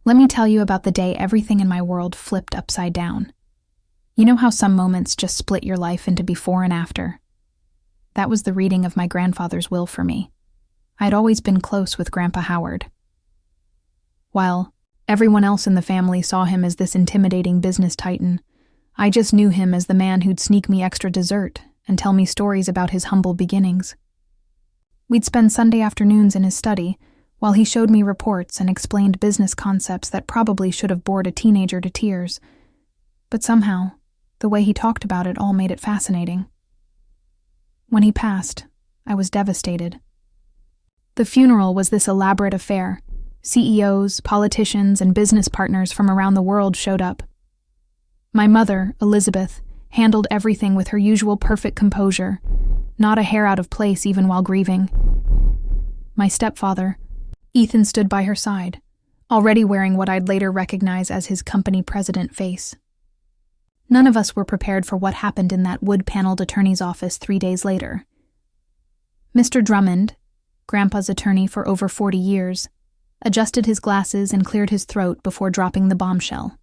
Let me tell you about the day everything in my world flipped upside down. You know how some moments just split your life into before and after? That was the reading of my grandfather's will for me. I had always been close with Grandpa Howard. While everyone else in the family saw him as this intimidating business titan, I just knew him as the man who'd sneak me extra dessert and tell me stories about his humble beginnings. We'd spend Sunday afternoons in his study while he showed me reports and explained business concepts that probably should have bored a teenager to tears. But somehow, the way he talked about it all made it fascinating. When he passed, I was devastated. The funeral was this elaborate affair. CEOs, politicians, and business partners from around the world showed up. My mother, Elizabeth, handled everything with her usual perfect composure, not a hair out of place even while grieving. My stepfather, Ethan, stood by her side, already wearing what I'd later recognize as his company president face. None of us were prepared for what happened in that wood-paneled attorney's office 3 days later. Mr. Drummond, Grandpa's attorney for over 40 years, adjusted his glasses and cleared his throat before dropping the bombshell.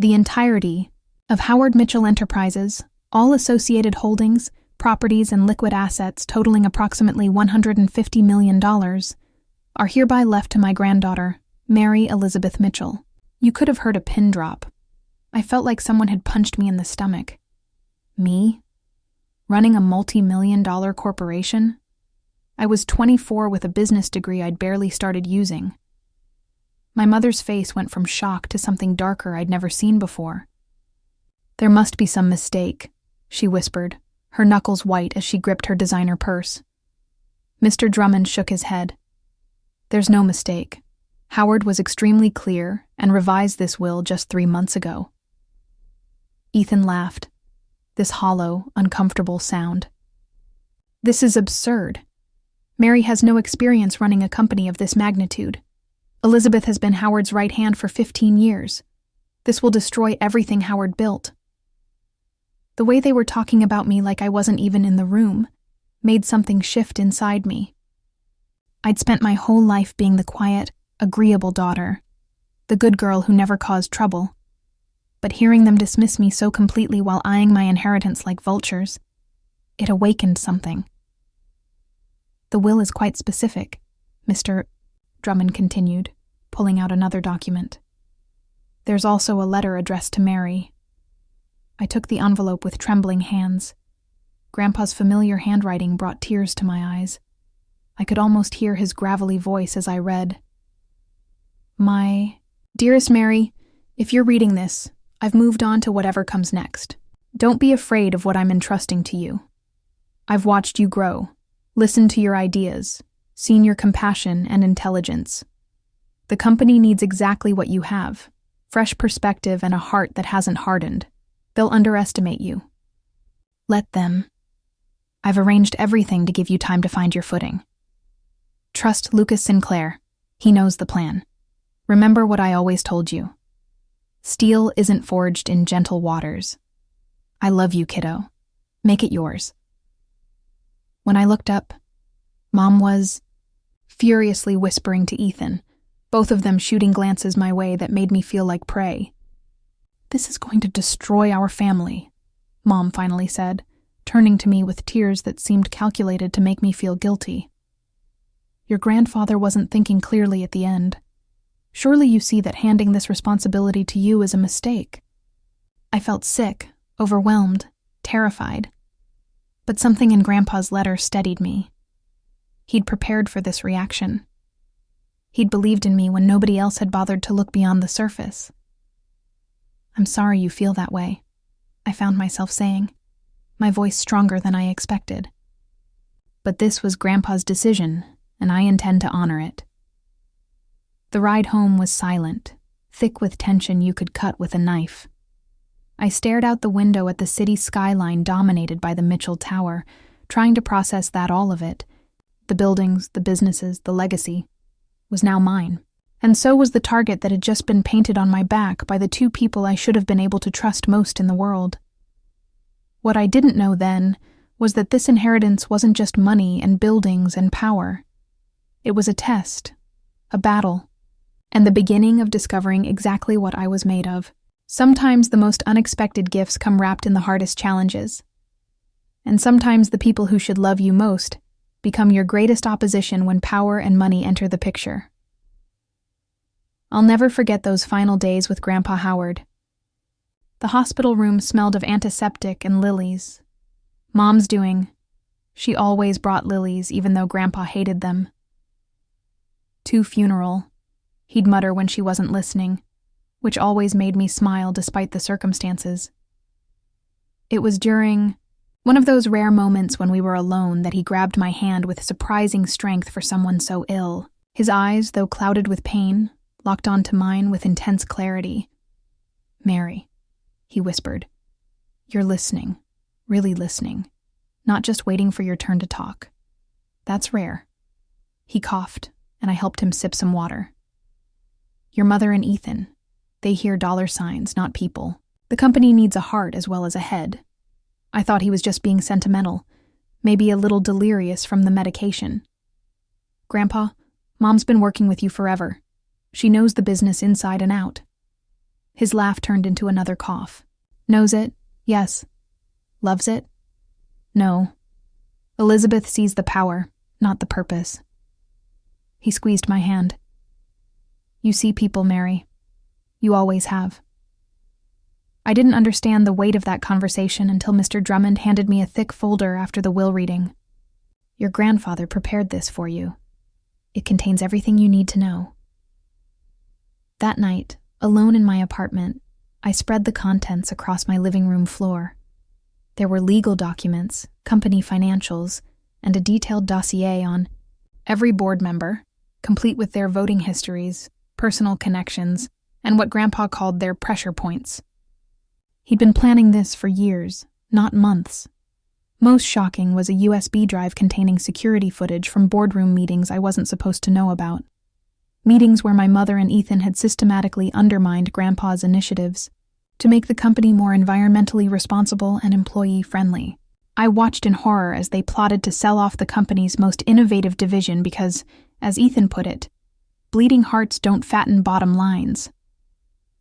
The entirety of Howard Mitchell Enterprises, all associated holdings, properties, and liquid assets totaling approximately $150 million, are hereby left to my granddaughter, Mary Elizabeth Mitchell. You could have heard a pin drop. I felt like someone had punched me in the stomach. Me? Running a multi-million-dollar corporation? I was 24 with a business degree I'd barely started using. My mother's face went from shock to something darker I'd never seen before. "There must be some mistake," she whispered, her knuckles white as she gripped her designer purse. Mr. Drummond shook his head. "There's no mistake. Howard was extremely clear and revised this will just 3 months ago." Ethan laughed, this hollow, uncomfortable sound. "This is absurd. Mary has no experience running a company of this magnitude. Elizabeth has been Howard's right hand for 15 years. This will destroy everything Howard built." The way they were talking about me like I wasn't even in the room made something shift inside me. I'd spent my whole life being the quiet, agreeable daughter, the good girl who never caused trouble. But hearing them dismiss me so completely while eyeing my inheritance like vultures, it awakened something. "The will is quite specific," Mr. Drummond continued, pulling out another document. "There's also a letter addressed to Mary." I took the envelope with trembling hands. Grandpa's familiar handwriting brought tears to my eyes. I could almost hear his gravelly voice as I read. "My dearest Mary, if you're reading this, I've moved on to whatever comes next. Don't be afraid of what I'm entrusting to you. I've watched you grow, listened to your ideas, seen your compassion and intelligence. The company needs exactly what you have, fresh perspective and a heart that hasn't hardened. They'll underestimate you. Let them. I've arranged everything to give you time to find your footing. Trust Lucas Sinclair. He knows the plan. Remember what I always told you. Steel isn't forged in gentle waters. I love you, kiddo. Make it yours." When I looked up, Mom was furiously whispering to Ethan, both of them shooting glances my way that made me feel like prey. "This is going to destroy our family," Mom finally said, turning to me with tears that seemed calculated to make me feel guilty. "Your grandfather wasn't thinking clearly at the end. Surely you see that handing this responsibility to you is a mistake." I felt sick, overwhelmed, terrified. But something in Grandpa's letter steadied me. He'd prepared for this reaction. He'd believed in me when nobody else had bothered to look beyond the surface. "I'm sorry you feel that way," I found myself saying, my voice stronger than I expected. "But this was Grandpa's decision, and I intend to honor it." The ride home was silent, thick with tension you could cut with a knife. I stared out the window at the city skyline dominated by the Mitchell Tower, trying to process that all of it, the buildings, the businesses, the legacy, was now mine. And so was the target that had just been painted on my back by the 2 people I should have been able to trust most in the world. What I didn't know then was that this inheritance wasn't just money and buildings and power. It was a test, a battle, and the beginning of discovering exactly what I was made of. Sometimes the most unexpected gifts come wrapped in the hardest challenges. And sometimes the people who should love you most become your greatest opposition when power and money enter the picture. I'll never forget those final days with Grandpa Howard. The hospital room smelled of antiseptic and lilies. Mom's doing. She always brought lilies, even though Grandpa hated them. "To funeral," he'd mutter when she wasn't listening, which always made me smile despite the circumstances. It was during one of those rare moments when we were alone that he grabbed my hand with surprising strength for someone so ill. His eyes, though clouded with pain, locked onto mine with intense clarity. "Mary," he whispered, "you're listening, really listening, not just waiting for your turn to talk. That's rare." He coughed, and I helped him sip some water. "Your mother and Ethan, they hear dollar signs, not people. The company needs a heart as well as a head." I thought he was just being sentimental, maybe a little delirious from the medication. "Grandpa, Mom's been working with you forever. She knows the business inside and out." His laugh turned into another cough. "Knows it? Yes. Loves it? No. Elizabeth sees the power, not the purpose." He squeezed my hand. "You see people, Mary. You always have." I didn't understand the weight of that conversation until Mr. Drummond handed me a thick folder after the will reading. "Your grandfather prepared this for you. It contains everything you need to know." That night, alone in my apartment, I spread the contents across my living room floor. There were legal documents, company financials, and a detailed dossier on every board member, complete with their voting histories, personal connections, and what Grandpa called their pressure points. He'd been planning this for years, not months. Most shocking was a USB drive containing security footage from boardroom meetings I wasn't supposed to know about. Meetings where my mother and Ethan had systematically undermined Grandpa's initiatives to make the company more environmentally responsible and employee-friendly. I watched in horror as they plotted to sell off the company's most innovative division because, as Ethan put it, bleeding hearts don't fatten bottom lines.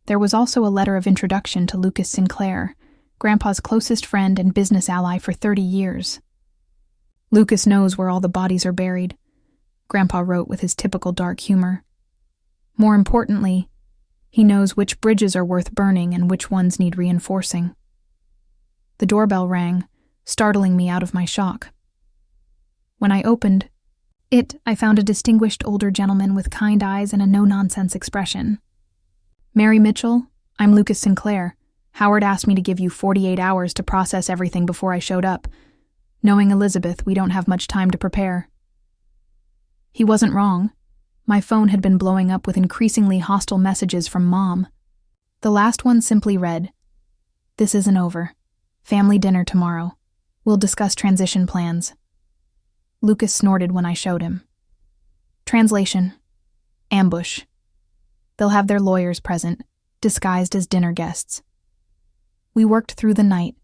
There was also a letter of introduction to Lucas Sinclair, Grandpa's closest friend and business ally for 30 years. "Lucas knows where all the bodies are buried," Grandpa wrote with his typical dark humor. "More importantly, he knows which bridges are worth burning and which ones need reinforcing." The doorbell rang, startling me out of my shock. When I opened I found a distinguished older gentleman with kind eyes and a no-nonsense expression. "Mary Mitchell, I'm Lucas Sinclair. Howard asked me to give you 48 hours to process everything before I showed up. Knowing Elizabeth, we don't have much time to prepare." He wasn't wrong. My phone had been blowing up with increasingly hostile messages from Mom. The last one simply read, "This isn't over. Family dinner tomorrow. We'll discuss transition plans." Lucas snorted when I showed him. Translation: ambush. They'll have their lawyers present, disguised as dinner guests. We worked through the night,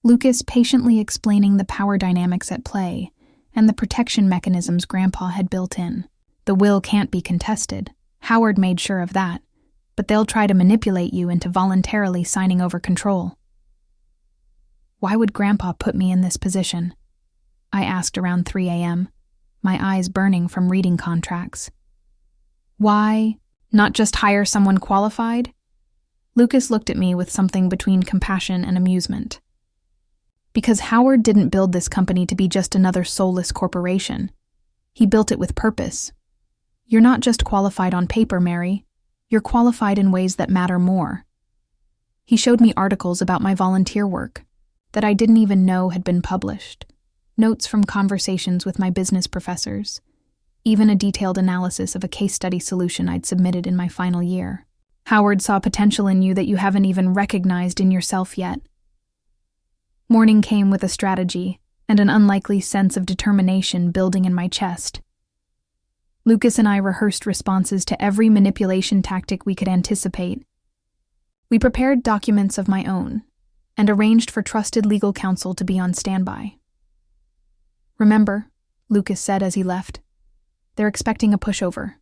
Lucas patiently explaining the power dynamics at play and the protection mechanisms Grandpa had built in. The will can't be contested. Howard made sure of that, but they'll try to manipulate you into voluntarily signing over control. Why would Grandpa put me in this position? I asked around 3 a.m., my eyes burning from reading contracts. Why not just hire someone qualified? Lucas looked at me with something between compassion and amusement. Because Howard didn't build this company to be just another soulless corporation. He built it with purpose. You're not just qualified on paper, Mary. You're qualified in ways that matter more. He showed me articles about my volunteer work that I didn't even know had been published, notes from conversations with my business professors, even a detailed analysis of a case study solution I'd submitted in my final year. Howard saw potential in you that you haven't even recognized in yourself yet. Morning came with a strategy and an unlikely sense of determination building in my chest. Lucas and I rehearsed responses to every manipulation tactic we could anticipate. We prepared documents of my own and arranged for trusted legal counsel to be on standby. "Remember," Lucas said as he left, "they're expecting a pushover."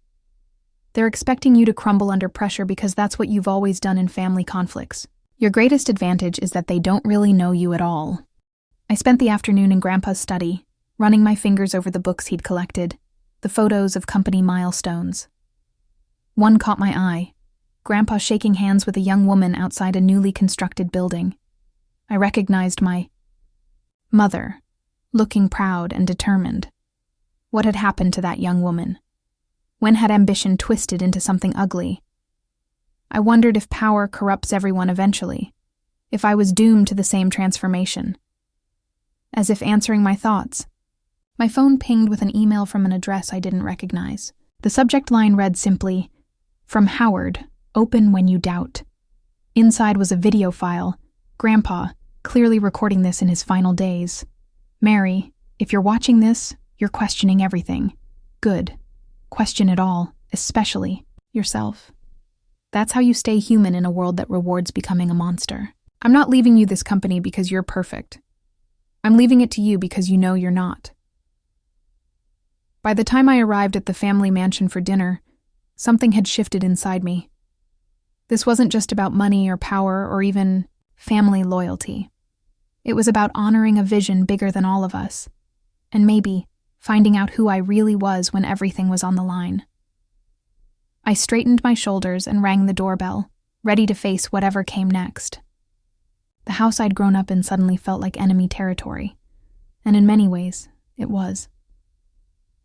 They're expecting you to crumble under pressure because that's what you've always done in family conflicts. Your greatest advantage is that they don't really know you at all. I spent the afternoon in Grandpa's study, running my fingers over the books he'd collected, the photos of company milestones. One caught my eye, Grandpa shaking hands with a young woman outside a newly constructed building. I recognized my mother, looking proud and determined. What had happened to that young woman? When had ambition twisted into something ugly? I wondered if power corrupts everyone eventually, if I was doomed to the same transformation. As if answering my thoughts, my phone pinged with an email from an address I didn't recognize. The subject line read simply, "From Howard, open when you doubt." Inside was a video file, Grandpa, clearly recording this in his final days. "Mary, if you're watching this, you're questioning everything. Good. Question it all, especially yourself. That's how you stay human in a world that rewards becoming a monster. I'm not leaving you this company because you're perfect. I'm leaving it to you because you know you're not." By the time I arrived at the family mansion for dinner, something had shifted inside me. This wasn't just about money or power or even family loyalty. It was about honoring a vision bigger than all of us, and maybe finding out who I really was when everything was on the line. I straightened my shoulders and rang the doorbell, ready to face whatever came next. The house I'd grown up in suddenly felt like enemy territory, and in many ways, it was.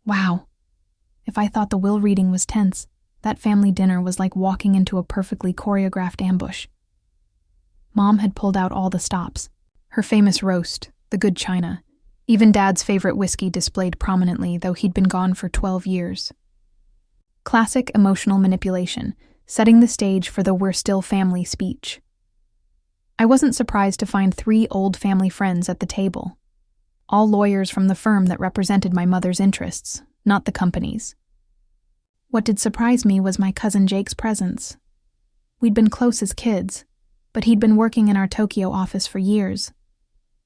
Wow. If I thought the will reading was tense, that family dinner was like walking into a perfectly choreographed ambush. Mom had pulled out all the stops. Her famous roast, the good china, even Dad's favorite whiskey displayed prominently, though he'd been gone for 12 years. Classic emotional manipulation, setting the stage for the "we're still family" speech. I wasn't surprised to find 3 old family friends at the table, all lawyers from the firm that represented my mother's interests, not the company's. What did surprise me was my cousin Jake's presence. We'd been close as kids, but he'd been working in our Tokyo office for years.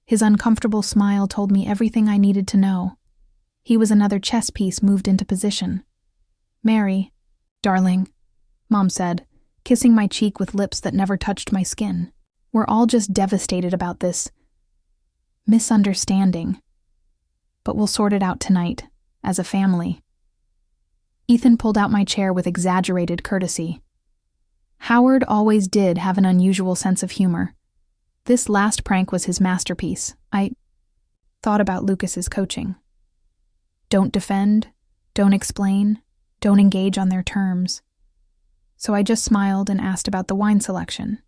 His uncomfortable smile told me everything I needed to know. He was another chess piece moved into position. "Mary, darling," Mom said, kissing my cheek with lips that never touched my skin. "We're all just devastated about this misunderstanding. But we'll sort it out tonight, as a family." Ethan pulled out my chair with exaggerated courtesy. Howard always did have an unusual sense of humor. This last prank was his masterpiece. I thought about Lucas's coaching. Don't defend, don't explain, don't engage on their terms. So I just smiled and asked about the wine selection.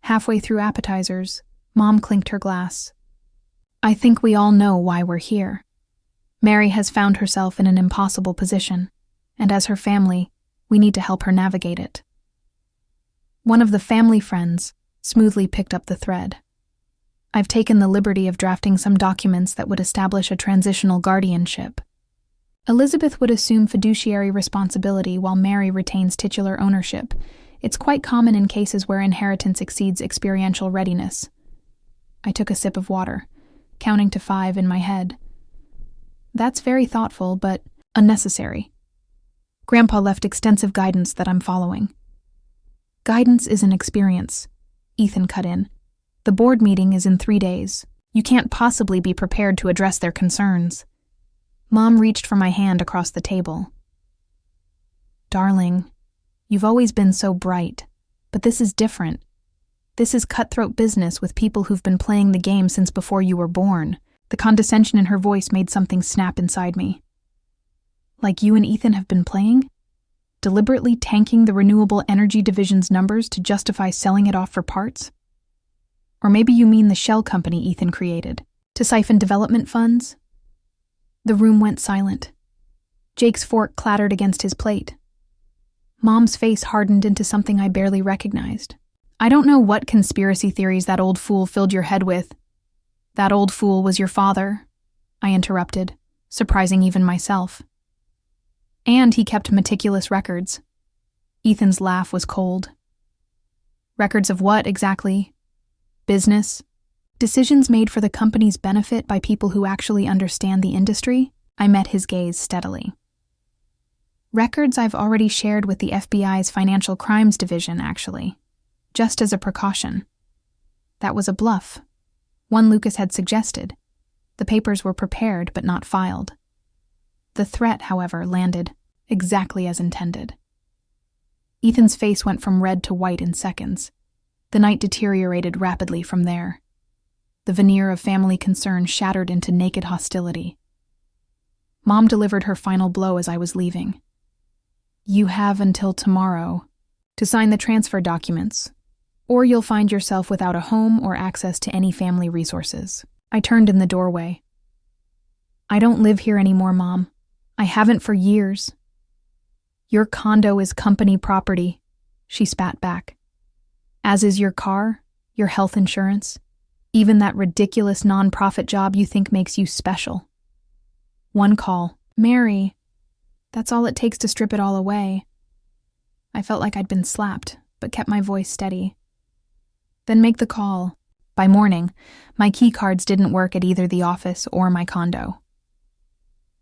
Halfway through appetizers, Mom clinked her glass. "I think we all know why we're here. Mary has found herself in an impossible position, and as her family, we need to help her navigate it." One of the family friends smoothly picked up the thread. "I've taken the liberty of drafting some documents that would establish a transitional guardianship. Elizabeth would assume fiduciary responsibility while Mary retains titular ownership. It's quite common in cases where inheritance exceeds experiential readiness." I took a sip of water, counting to 5 in my head. That's very thoughtful, but unnecessary. Grandpa left extensive guidance that I'm following. "Guidance is an experience," Ethan cut in. "The board meeting is in 3 days. You can't possibly be prepared to address their concerns." Mom reached for my hand across the table. "Darling, you've always been so bright, but this is different. This is cutthroat business with people who've been playing the game since before you were born." The condescension in her voice made something snap inside me. "Like you and Ethan have been playing? Deliberately tanking the renewable energy division's numbers to justify selling it off for parts? Or maybe you mean the shell company Ethan created, to siphon development funds?" The room went silent. Jake's fork clattered against his plate. Mom's face hardened into something I barely recognized. "I don't know what conspiracy theories that old fool filled your head with." "That old fool was your father," I interrupted, surprising even myself. "And he kept meticulous records." Ethan's laugh was cold. "Records of what, exactly? Business? Decisions made for the company's benefit by people who actually understand the industry?" I met his gaze steadily. Records I've already shared with the FBI's Financial Crimes Division, actually, just as a precaution. That was a bluff, one Lucas had suggested. The papers were prepared but not filed. The threat, however, landed exactly as intended. Ethan's face went from red to white in seconds. The night deteriorated rapidly from there. The veneer of family concern shattered into naked hostility. Mom delivered her final blow as I was leaving. "You have until tomorrow to sign the transfer documents, or you'll find yourself without a home or access to any family resources." I turned in the doorway. "I don't live here anymore, Mom. I haven't for years." "Your condo is company property," she spat back. "As is your car, your health insurance, even that ridiculous nonprofit job you think makes you special." One call. "Mary, that's all it takes to strip it all away." I felt like I'd been slapped, but kept my voice steady. "Then make the call." By morning, my key cards didn't work at either the office or my condo.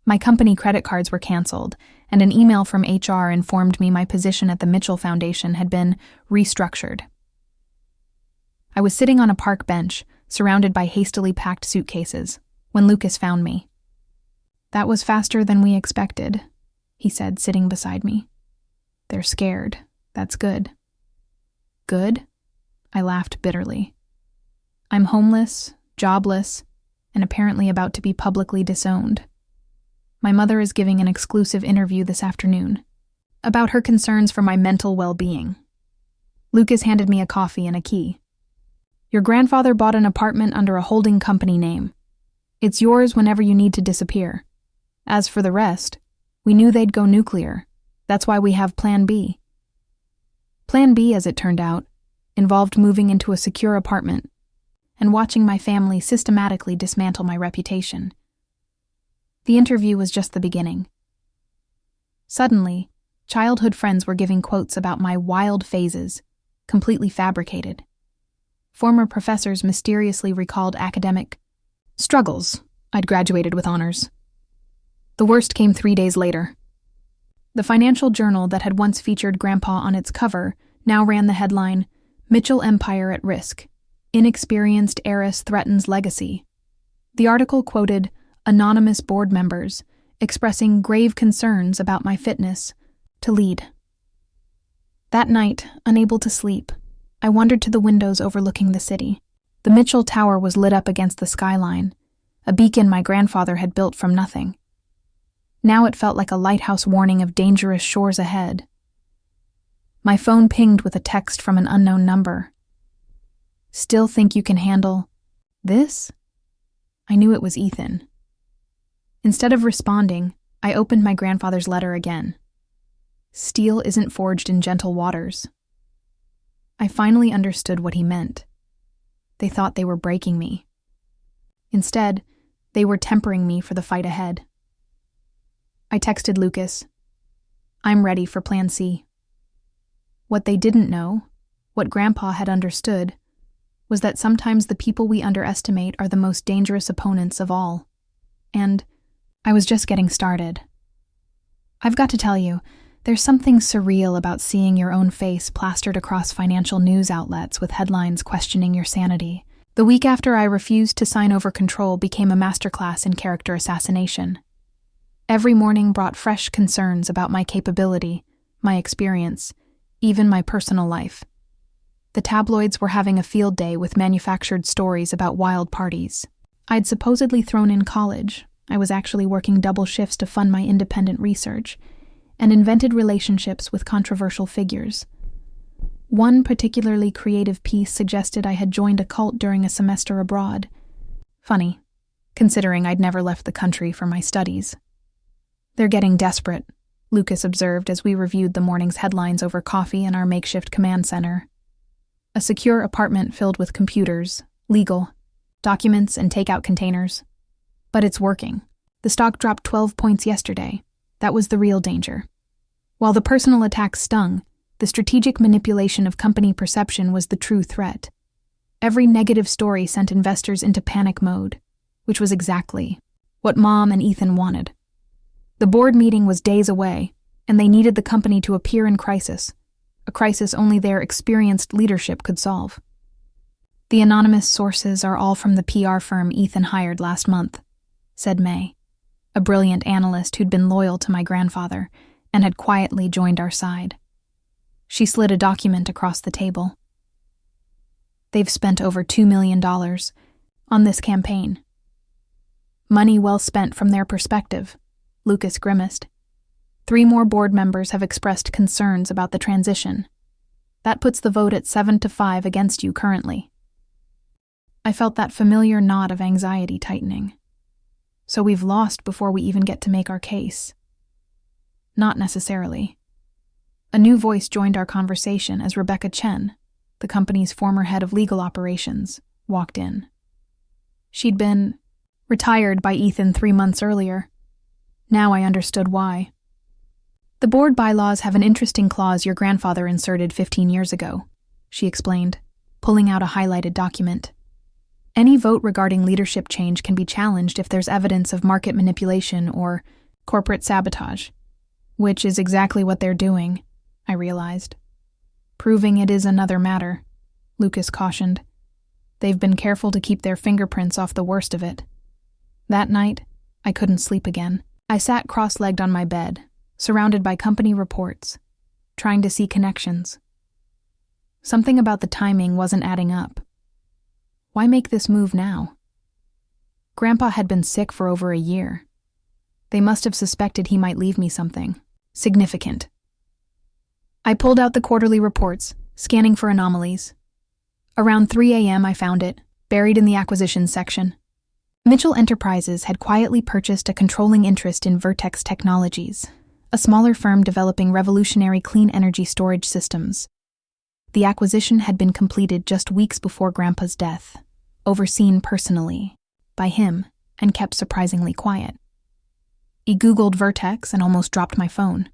My company credit cards were canceled, and an email from HR informed me my position at the Mitchell Foundation had been restructured. I was sitting on a park bench, surrounded by hastily packed suitcases, when Lucas found me. "That was faster than we expected," he said, sitting beside me. "They're scared. That's good." "Good?" I laughed bitterly. "I'm homeless, jobless, and apparently about to be publicly disowned. My mother is giving an exclusive interview this afternoon about her concerns for my mental well-being." Lucas handed me a coffee and a key. "Your grandfather bought an apartment under a holding company name. It's yours whenever you need to disappear. As for the rest, we knew they'd go nuclear. That's why we have Plan B." Plan B, as it turned out, involved moving into a secure apartment and watching my family systematically dismantle my reputation. The interview was just the beginning. Suddenly, childhood friends were giving quotes about my wild phases, completely fabricated. Former professors mysteriously recalled academic struggles. I'd graduated with honors. The worst came 3 days later. The Financial Journal that had once featured Grandpa on its cover now ran the headline, "Mitchell Empire at Risk. Inexperienced heiress threatens legacy." The article quoted anonymous board members expressing grave concerns about my fitness to lead. That night, unable to sleep, I wandered to the windows overlooking the city. The Mitchell Tower was lit up against the skyline, a beacon my grandfather had built from nothing. Now it felt like a lighthouse warning of dangerous shores ahead. My phone pinged with a text from an unknown number. "Still think you can handle this?" I knew it was Ethan. Instead of responding, I opened my grandfather's letter again. "Steel isn't forged in gentle waters." I finally understood what he meant. They thought they were breaking me. Instead, they were tempering me for the fight ahead. I texted Lucas, "I'm ready for Plan C." What they didn't know, what Grandpa had understood, was that sometimes the people we underestimate are the most dangerous opponents of all. And I was just getting started. I've got to tell you, there's something surreal about seeing your own face plastered across financial news outlets with headlines questioning your sanity. The week after I refused to sign over control became a masterclass in character assassination. Every morning brought fresh concerns about my capability, my experience, even my personal life. The tabloids were having a field day with manufactured stories about wild parties. I'd supposedly thrown in college. I was actually working double shifts to fund my independent research, and invented relationships with controversial figures. One particularly creative piece suggested I had joined a cult during a semester abroad. Funny, considering I'd never left the country for my studies. "They're getting desperate," Lucas observed as we reviewed the morning's headlines over coffee in our makeshift command center. A secure apartment filled with computers, legal, documents, and takeout containers. But it's working. The stock dropped 12 points yesterday. That was the real danger. While the personal attacks stung, the strategic manipulation of company perception was the true threat. Every negative story sent investors into panic mode, which was exactly what Mom and Ethan wanted. The board meeting was days away, and they needed the company to appear in crisis, a crisis only their experienced leadership could solve. The anonymous sources are all from the PR firm Ethan hired last month, said May, a brilliant analyst who'd been loyal to my grandfather and had quietly joined our side. She slid a document across the table. They've spent over $2 million on this campaign. Money well spent from their perspective, Lucas grimaced. 3 more board members have expressed concerns about the transition. That puts the vote at 7-5 against you currently. I felt that familiar knot of anxiety tightening. So we've lost before we even get to make our case. Not necessarily. A new voice joined our conversation as Rebecca Chen, the company's former head of legal operations, walked in. She'd been retired by Ethan 3 months earlier. Now I understood why. The board bylaws have an interesting clause your grandfather inserted 15 years ago, she explained, pulling out a highlighted document. Any vote regarding leadership change can be challenged if there's evidence of market manipulation or corporate sabotage, which is exactly what they're doing, I realized. Proving it is another matter, Lucas cautioned. They've been careful to keep their fingerprints off the worst of it. That night, I couldn't sleep again. I sat cross-legged on my bed, surrounded by company reports, trying to see connections. Something about the timing wasn't adding up. Why make this move now? Grandpa had been sick for over a year. They must have suspected he might leave me something significant. I pulled out the quarterly reports, scanning for anomalies. Around 3 a.m. I found it, buried in the acquisitions section. Mitchell Enterprises had quietly purchased a controlling interest in Vertex Technologies, a smaller firm developing revolutionary clean energy storage systems. The acquisition had been completed just weeks before Grandpa's death, overseen personally by him, and kept surprisingly quiet. He Googled Vertex and almost dropped my phone.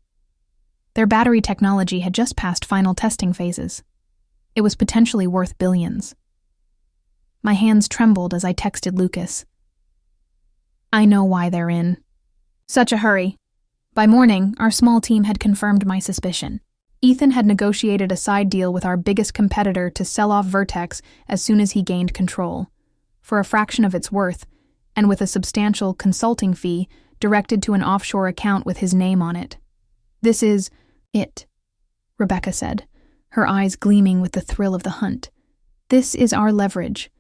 Their battery technology had just passed final testing phases. It was potentially worth billions. My hands trembled as I texted Lucas. I know why they're in such a hurry. By morning, our small team had confirmed my suspicion. Ethan had negotiated a side deal with our biggest competitor to sell off Vertex as soon as he gained control, for a fraction of its worth, and with a substantial consulting fee directed to an offshore account with his name on it. This is it, Rebecca said, her eyes gleaming with the thrill of the hunt. This is our leverage.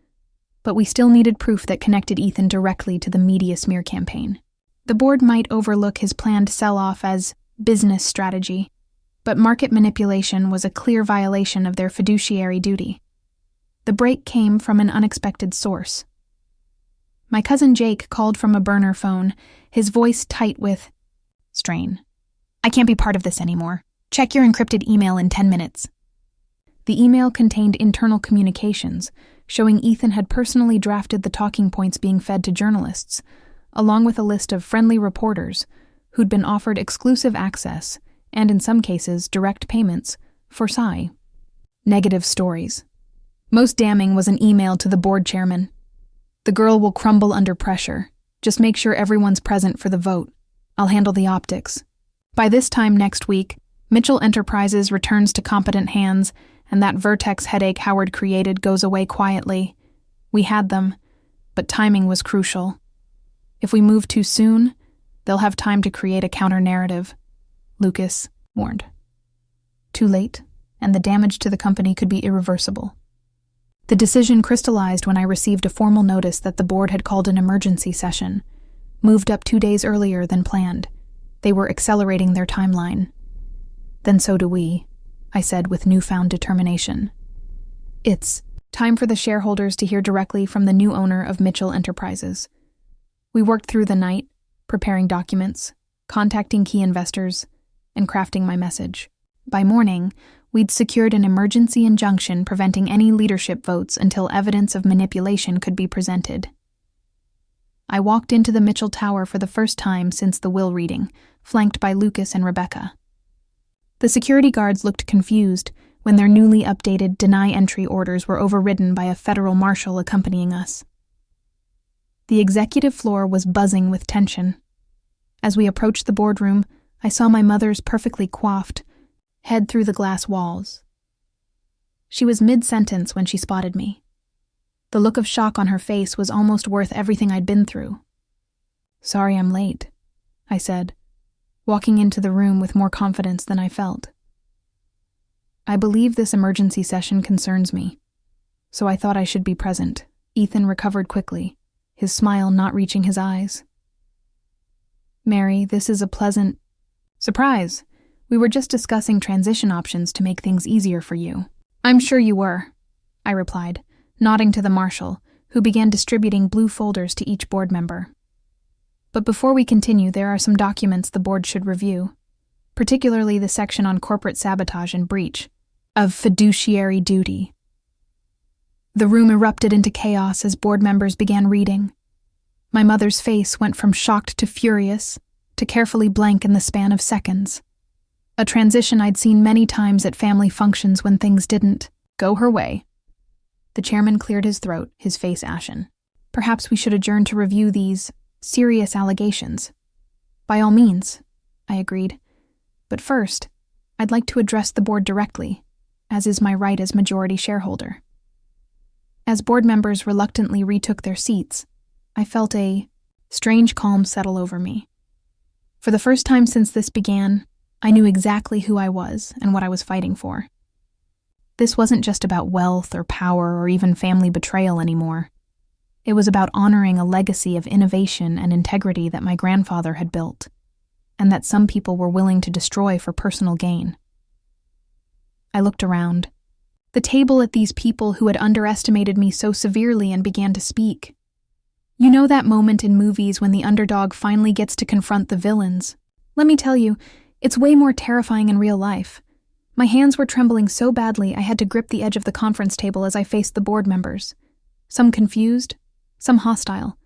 But we still needed proof that connected Ethan directly to the media smear campaign. The board might overlook his planned sell-off as business strategy, but market manipulation was a clear violation of their fiduciary duty. The break came from an unexpected source. My cousin Jake called from a burner phone, his voice tight with strain. I can't be part of this anymore. Check your encrypted email in 10 minutes. The email contained internal communications, showing Ethan had personally drafted the talking points being fed to journalists, along with a list of friendly reporters who'd been offered exclusive access and, in some cases, direct payments for Psy. Negative stories. Most damning was an email to the board chairman. The girl will crumble under pressure. Just make sure everyone's present for the vote. I'll handle the optics. By this time next week, Mitchell Enterprises returns to competent hands, and that Vertex headache Howard created goes away quietly. We had them, but timing was crucial. If we move too soon, they'll have time to create a counter-narrative, Lucas warned. Too late, and the damage to the company could be irreversible. The decision crystallized when I received a formal notice that the board had called an emergency session, moved up 2 days earlier than planned. They were accelerating their timeline. Then so do we, I said with newfound determination. It's time for the shareholders to hear directly from the new owner of Mitchell Enterprises. We worked through the night, preparing documents, contacting key investors, and crafting my message. By morning, we'd secured an emergency injunction preventing any leadership votes until evidence of manipulation could be presented. I walked into the Mitchell Tower for the first time since the will reading, flanked by Lucas and Rebecca. The security guards looked confused when their newly updated deny entry orders were overridden by a federal marshal accompanying us. The executive floor was buzzing with tension. As we approached the boardroom, I saw my mother's perfectly coiffed head through the glass walls. She was mid-sentence when she spotted me. The look of shock on her face was almost worth everything I'd been through. "Sorry I'm late," I said, walking into the room with more confidence than I felt. "I believe this emergency session concerns me, so I thought I should be present." Ethan recovered quickly, his smile not reaching his eyes. "Mary, this is a pleasant surprise. We were just discussing transition options to make things easier for you." "I'm sure you were," I replied, nodding to the marshal, who began distributing blue folders to each board member. "But before we continue, there are some documents the board should review, particularly the section on corporate sabotage and breach of fiduciary duty." The room erupted into chaos as board members began reading. My mother's face went from shocked to furious to carefully blank in the span of seconds. A transition I'd seen many times at family functions when things didn't go her way. The chairman cleared his throat, his face ashen. "Perhaps we should adjourn to review these serious allegations." "By all means," I agreed. "But first, I'd like to address the board directly, as is my right as majority shareholder." As board members reluctantly retook their seats, I felt a strange calm settle over me. For the first time since this began, I knew exactly who I was and what I was fighting for. This wasn't just about wealth or power or even family betrayal anymore. It was about honoring a legacy of innovation and integrity that my grandfather had built, and that some people were willing to destroy for personal gain. I looked around. The table at these people who had underestimated me so severely and began to speak. You know that moment in movies when the underdog finally gets to confront the villains? Let me tell you, it's way more terrifying in real life. My hands were trembling so badly I had to grip the edge of the conference table as I faced the board members. Some confused, some hostile,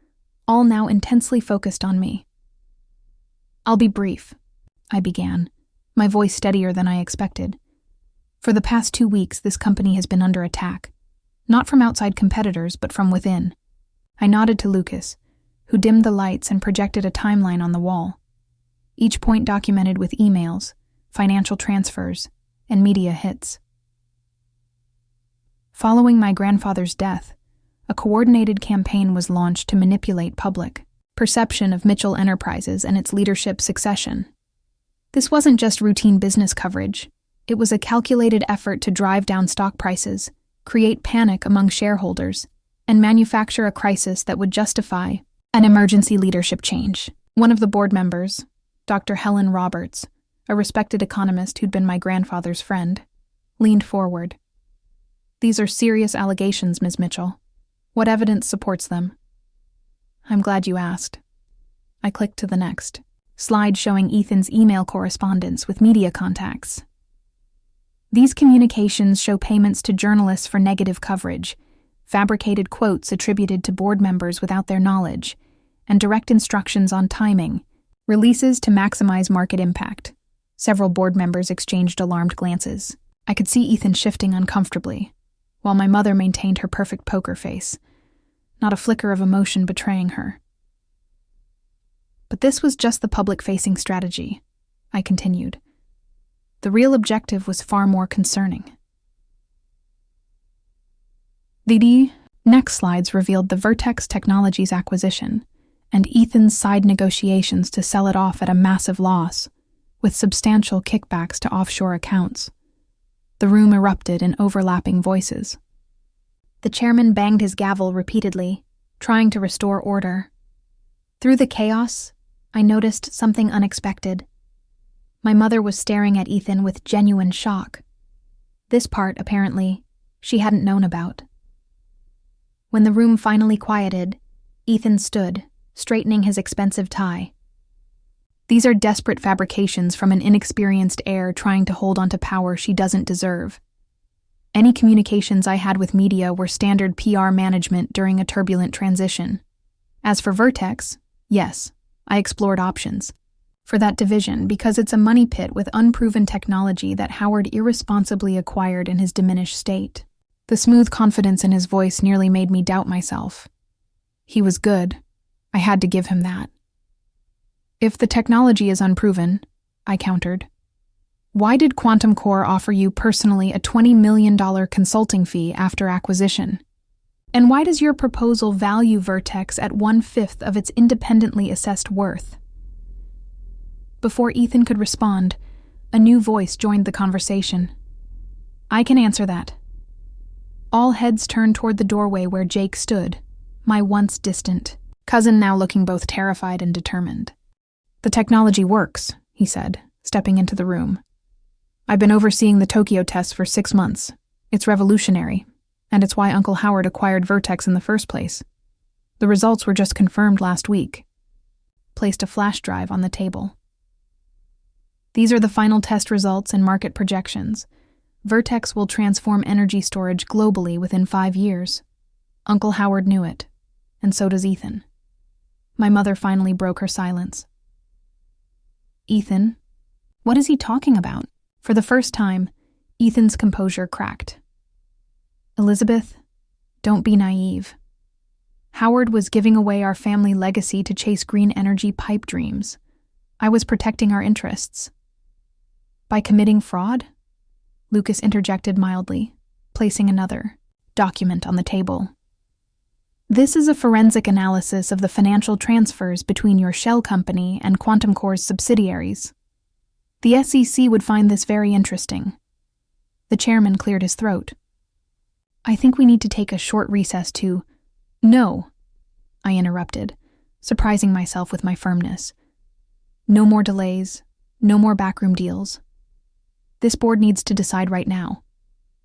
all now intensely focused on me. "I'll be brief," I began, my voice steadier than I expected. "For the past 2 weeks, this company has been under attack. Not from outside competitors, but from within." I nodded to Lucas, who dimmed the lights and projected a timeline on the wall. Each point documented with emails, financial transfers, and media hits. Following my grandfather's death, a coordinated campaign was launched to manipulate public perception of Mitchell Enterprises and its leadership succession. This wasn't just routine business coverage. It was a calculated effort to drive down stock prices, create panic among shareholders, and manufacture a crisis that would justify an emergency leadership change. One of the board members, Dr. Helen Roberts, a respected economist who'd been my grandfather's friend, leaned forward. "These are serious allegations, Ms. Mitchell. What evidence supports them?" "I'm glad you asked." I clicked to the next slide showing Ethan's email correspondence with media contacts. These communications show payments to journalists for negative coverage, fabricated quotes attributed to board members without their knowledge, and direct instructions on timing, releases to maximize market impact. Several board members exchanged alarmed glances. I could see Ethan shifting uncomfortably, while my mother maintained her perfect poker face, not a flicker of emotion betraying her. But this was just the public-facing strategy, I continued. The real objective was far more concerning. The next slides revealed the Vertex Technologies acquisition and Ethan's side negotiations to sell it off at a massive loss, with substantial kickbacks to offshore accounts. The room erupted in overlapping voices. The chairman banged his gavel repeatedly, trying to restore order. Through the chaos, I noticed something unexpected. My mother was staring at Ethan with genuine shock. This part, apparently, she hadn't known about. When the room finally quieted, Ethan stood, straightening his expensive tie. "These are desperate fabrications from an inexperienced heir trying to hold onto power she doesn't deserve. Any communications I had with media were standard PR management during a turbulent transition. As for Vertex, yes, I explored options for that division because it's a money pit with unproven technology that Howard irresponsibly acquired in his diminished state." The smooth confidence in his voice nearly made me doubt myself. He was good. I had to give him that. "If the technology is unproven, I countered. Why did Quantum Core offer you personally a $20 million consulting fee after acquisition? And why does your proposal value Vertex at 1/5 of its independently assessed worth? Before Ethan could respond, a new voice joined the conversation. I can answer that. All heads turned toward the doorway where Jake stood, my once distant cousin now looking both terrified and determined. The technology works, he said, stepping into the room. I've been overseeing the Tokyo tests for 6 months. It's revolutionary, and it's why Uncle Howard acquired Vertex in the first place. The results were just confirmed last week. Placed a flash drive on the table. These are the final test results and market projections. Vertex will transform energy storage globally within 5 years. Uncle Howard knew it, and so does Ethan. My mother finally broke her silence. Ethan? What is he talking about? For the first time, Ethan's composure cracked. Elizabeth, don't be naive. Howard was giving away our family legacy to chase green energy pipe dreams. I was protecting our interests. By committing fraud? Lucas interjected mildly, placing another document on the table. This is a forensic analysis of the financial transfers between your shell company and Quantum Core's subsidiaries. The SEC would find this very interesting. The chairman cleared his throat. I think we need to take a short recess to— No, I interrupted, surprising myself with my firmness. No more delays, no more backroom deals. This board needs to decide right now.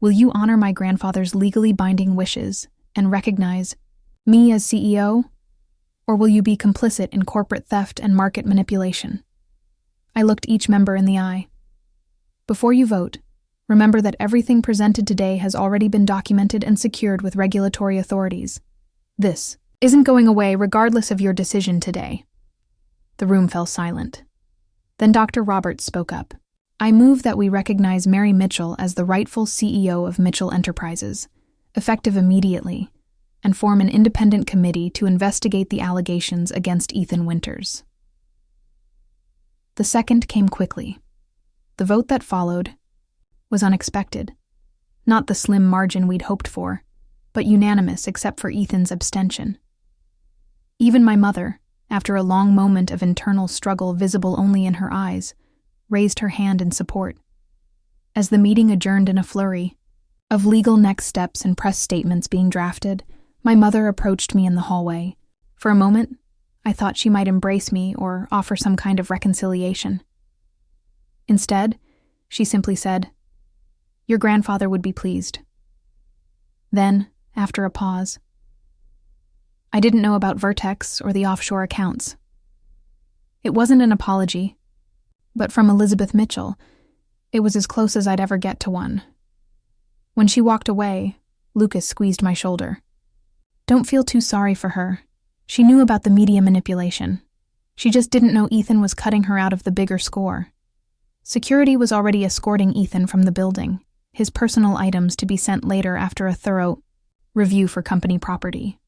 Will you honor my grandfather's legally binding wishes and recognize me as CEO, or will you be complicit in corporate theft and market manipulation? I looked each member in the eye. Before you vote, remember that everything presented today has already been documented and secured with regulatory authorities. This isn't going away regardless of your decision today. The room fell silent. Then Dr. Roberts spoke up. I move that we recognize Mary Mitchell as the rightful CEO of Mitchell Enterprises, effective immediately, and form an independent committee to investigate the allegations against Ethan Winters. The second came quickly. The vote that followed was unexpected. Not the slim margin we'd hoped for, but unanimous except for Ethan's abstention. Even my mother, after a long moment of internal struggle visible only in her eyes, raised her hand in support. As the meeting adjourned in a flurry of legal next steps and press statements being drafted, my mother approached me in the hallway. For a moment, I thought she might embrace me or offer some kind of reconciliation. Instead, she simply said, "Your grandfather would be pleased." Then, after a pause, "I didn't know about Vertex or the offshore accounts." It wasn't an apology, but from Elizabeth Mitchell, it was as close as I'd ever get to one. When she walked away, Lucas squeezed my shoulder. "Don't feel too sorry for her. She knew about the media manipulation. She just didn't know Ethan was cutting her out of the bigger score. Security was already escorting Ethan from the building, his personal items to be sent later after a thorough review for company property.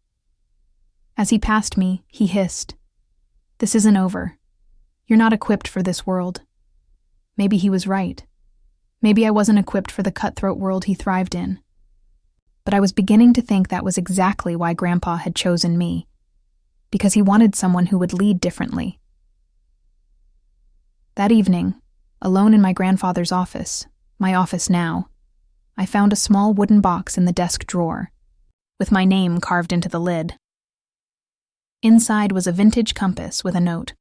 As he passed me, he hissed, "This isn't over. You're not equipped for this world." Maybe he was right. Maybe I wasn't equipped for the cutthroat world he thrived in. But I was beginning to think that was exactly why Grandpa had chosen me, because he wanted someone who would lead differently. That evening, alone in my grandfather's office, my office now, I found a small wooden box in the desk drawer, with my name carved into the lid. Inside was a vintage compass with a note.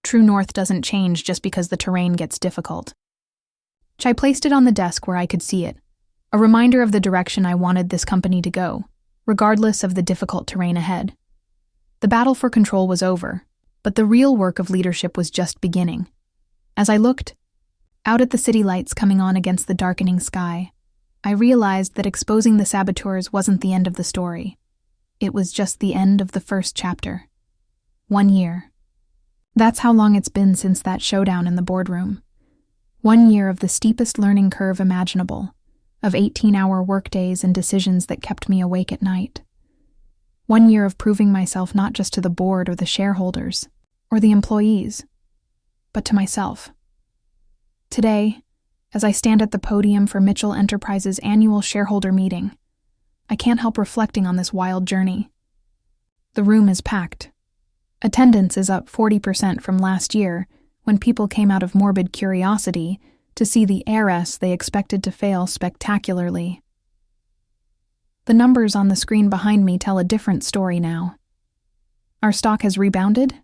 True north doesn't change just because the terrain gets difficult. I placed it on the desk where I could see it, a reminder of the direction I wanted this company to go, regardless of the difficult terrain ahead. The battle for control was over, but the real work of leadership was just beginning. As I looked out at the city lights coming on against the darkening sky, I realized that exposing the saboteurs wasn't the end of the story. It was just the end of the first chapter. 1 year. That's how long it's been since that showdown in the boardroom. 1 year of the steepest learning curve imaginable, of 18-hour workdays and decisions that kept me awake at night. 1 year of proving myself not just to the board or the shareholders, or the employees, but to myself. Today, as I stand at the podium for Mitchell Enterprises' annual shareholder meeting, I can't help reflecting on this wild journey. The room is packed. Attendance is up 40% from last year, when people came out of morbid curiosity to see the heiress they expected to fail spectacularly. The numbers on the screen behind me tell a different story now. Our stock has rebounded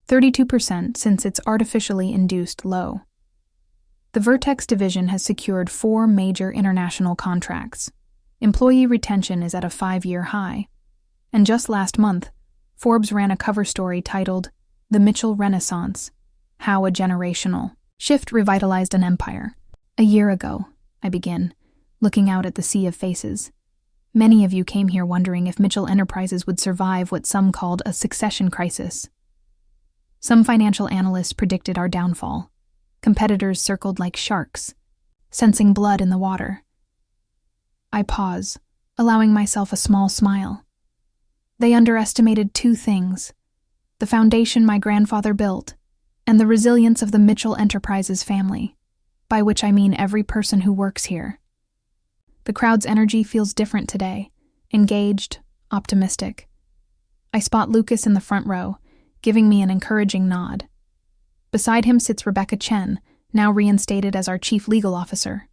32% since its artificially induced low. The Vertex division has secured 4 major international contracts. Employee retention is at a 5-year high. And just last month, Forbes ran a cover story titled "The Mitchell Renaissance: How a Generational Shift Revitalized an Empire." A year ago, I begin, looking out at the sea of faces. Many of you came here wondering if Mitchell Enterprises would survive what some called a succession crisis. Some financial analysts predicted our downfall. Competitors circled like sharks, sensing blood in the water. I pause, allowing myself a small smile. They underestimated 2 things: the foundation my grandfather built, and the resilience of the Mitchell Enterprises family, by which I mean every person who works here. The crowd's energy feels different today, engaged, optimistic. I spot Lucas in the front row, giving me an encouraging nod. Beside him sits Rebecca Chen, now reinstated as our chief legal officer.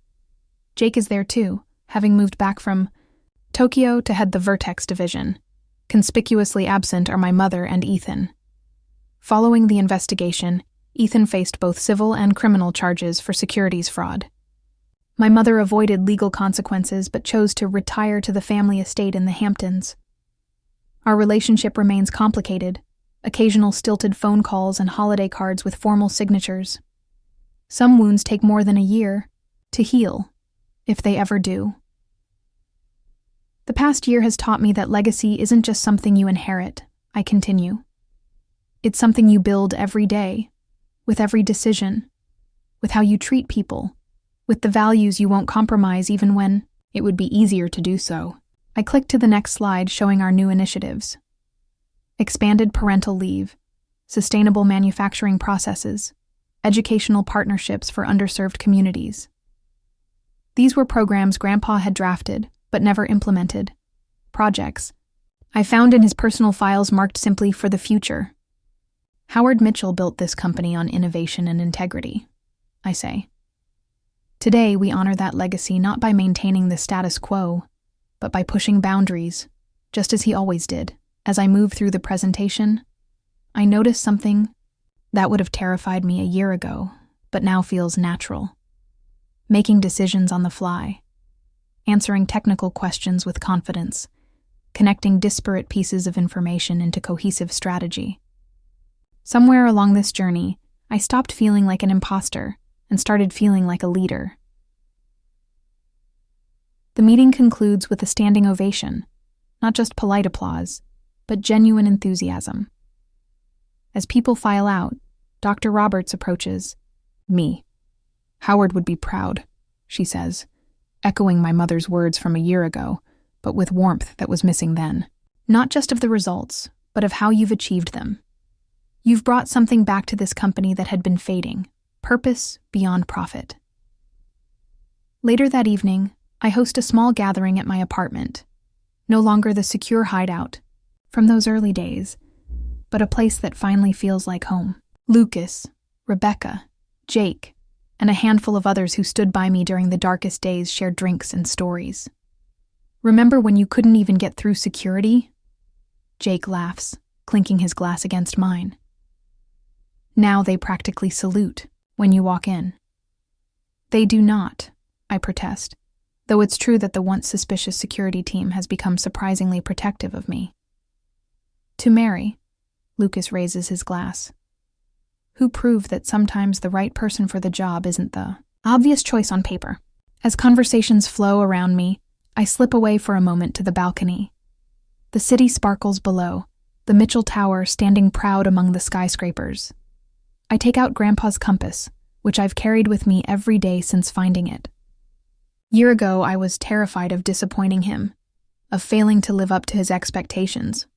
Jake is there too, having moved back from Tokyo to head the Vertex division. Conspicuously absent are my mother and Ethan. Following the investigation, Ethan faced both civil and criminal charges for securities fraud. My mother avoided legal consequences but chose to retire to the family estate in the Hamptons. Our relationship remains complicated, occasional stilted phone calls and holiday cards with formal signatures. Some wounds take more than a year to heal, if they ever do. The past year has taught me that legacy isn't just something you inherit, I continue. It's something you build every day, with every decision, with how you treat people, with the values you won't compromise even when it would be easier to do so. I click to the next slide showing our new initiatives. Expanded parental leave, sustainable manufacturing processes, educational partnerships for underserved communities. These were programs Grandpa had drafted, but never implemented. Projects I found in his personal files marked simply "for the future." Howard Mitchell built this company on innovation and integrity, I say. Today, we honor that legacy not by maintaining the status quo, but by pushing boundaries, just as he always did. As I move through the presentation, I notice something that would have terrified me a year ago, but now feels natural. Making decisions on the fly, answering technical questions with confidence, connecting disparate pieces of information into cohesive strategy. Somewhere along this journey, I stopped feeling like an imposter and started feeling like a leader. The meeting concludes with a standing ovation, not just polite applause, but genuine enthusiasm. As people file out, Dr. Roberts approaches me. "Howard would be proud," she says, echoing my mother's words from a year ago, but with warmth that was missing then. Not just of the results, but of how you've achieved them. You've brought something back to this company that had been fading, purpose beyond profit. Later that evening, I host a small gathering at my apartment, no longer the secure hideout from those early days, but a place that finally feels like home. Lucas, Rebecca, Jake, and a handful of others who stood by me during the darkest days shared drinks and stories. "Remember when you couldn't even get through security?" Jake laughs, clinking his glass against mine. "Now they practically salute when you walk in." "They do not," I protest, though it's true that the once suspicious security team has become surprisingly protective of me. "To Mary," Lucas raises his glass, "who proved that sometimes the right person for the job isn't the obvious choice on paper." As conversations flow around me, I slip away for a moment to the balcony. The city sparkles below, the Mitchell Tower standing proud among the skyscrapers. I take out Grandpa's compass, which I've carried with me every day since finding it. Year ago, I was terrified of disappointing him, of failing to live up to his expectations,